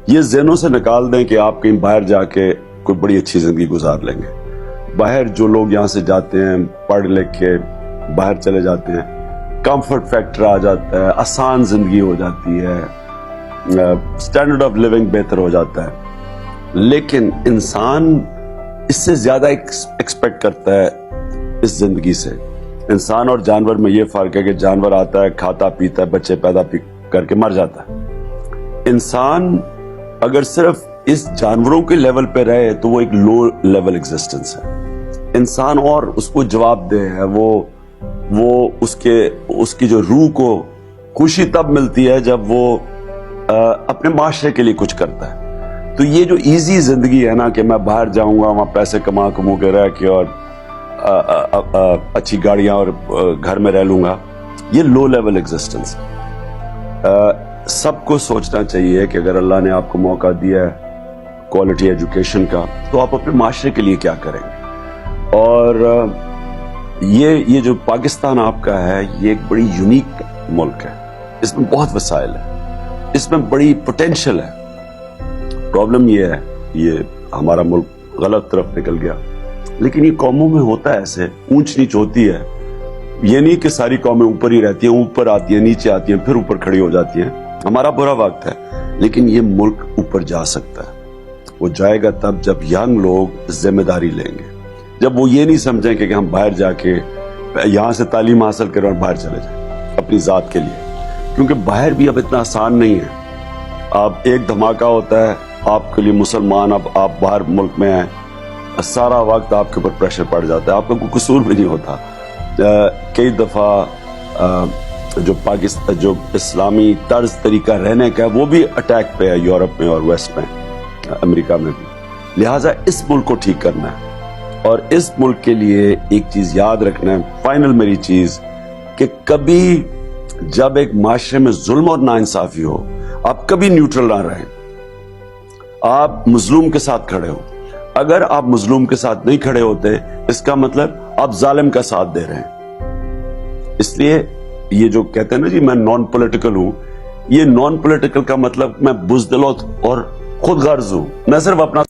یہ ذہنوں سے نکال دیں کہ آپ کہیں باہر جا کے کوئی بڑی اچھی زندگی گزار لیں گے. باہر جو لوگ یہاں سے جاتے ہیں پڑھ لکھ کے باہر چلے جاتے ہیں, کمفرٹ فیکٹر آ جاتا ہے, آسان زندگی ہو جاتی ہے, سٹینڈرڈ آف لیونگ بہتر ہو جاتا ہے. لیکن انسان اس سے زیادہ ایکسپیکٹ کرتا ہے اس زندگی سے. انسان اور جانور میں یہ فرق ہے کہ جانور آتا ہے, کھاتا پیتا ہے, بچے پیدا کر کے مر جاتا ہے. انسان اگر صرف اس جانوروں کے لیول پہ رہے تو وہ ایک لو لیول ایگزسٹنس ہے. انسان اور اس کو جواب دے ہے, وہ اس کی جو روح کو خوشی تب ملتی ہے جب وہ اپنے معاشرے کے لیے کچھ کرتا ہے. تو یہ جو ایزی زندگی ہے نا کہ میں باہر جاؤں گا, وہاں پیسے کما کے رہ کے اور اچھی گاڑیاں اور گھر میں رہ لوں گا, یہ لو لیول ایگزسٹنس ہے. سب کو سوچنا چاہیے کہ اگر اللہ نے آپ کو موقع دیا ہے کوالٹی ایجوکیشن کا تو آپ اپنے معاشرے کے لیے کیا کریں گے. اور یہ جو پاکستان آپ کا ہے یہ ایک بڑی یونیک ملک ہے. اس میں بہت وسائل ہے, اس میں بڑی پوٹینشل ہے. پرابلم یہ ہے یہ ہمارا ملک غلط طرف نکل گیا. لیکن یہ قوموں میں ہوتا ہے, ایسے اونچ نیچ ہوتی ہے. یہ نہیں کہ ساری قومیں اوپر ہی رہتی ہیں, اوپر آتی ہیں نیچے آتی ہیں پھر اوپر کھڑی ہو جاتی ہیں. ہمارا برا وقت ہے لیکن یہ ملک اوپر جا سکتا ہے. وہ جائے گا تب جب ینگ لوگ ذمہ داری لیں گے, جب وہ یہ نہیں سمجھیں کہ ہم باہر جا کے یہاں سے تعلیم حاصل کریں اور باہر چلے جائیں اپنی ذات کے لیے. کیونکہ باہر بھی اب اتنا آسان نہیں ہے. اب ایک دھماکہ ہوتا ہے آپ کے لیے مسلمان, اب آپ باہر ملک میں ہیں, سارا وقت آپ کے اوپر پریشر پڑ جاتا ہے. آپ کا کوئی قصور بھی نہیں ہوتا. کئی دفعہ جو اسلامی طرز طریقہ رہنے کا ہے وہ بھی اٹیک پہ ہے یورپ میں اور ویسٹ میں, امریکہ میں بھی. لہٰذا اس ملک کو ٹھیک کرنا ہے. اور اس ملک کے لیے ایک چیز یاد رکھنا ہے, فائنل میری چیز, کہ کبھی جب ایک معاشرے میں ظلم اور ناانصافی ہو آپ کبھی نیوٹرل نہ رہیں, آپ مظلوم کے ساتھ کھڑے ہو. اگر آپ مظلوم کے ساتھ نہیں کھڑے ہوتے اس کا مطلب آپ ظالم کا ساتھ دے رہے ہیں. اس لیے یہ جو کہتے ہیں نا جی میں نان پولیٹیکل ہوں, یہ نان پولیٹیکل کا مطلب میں بزدل اور خود غرض ہوں. میں صرف اپنا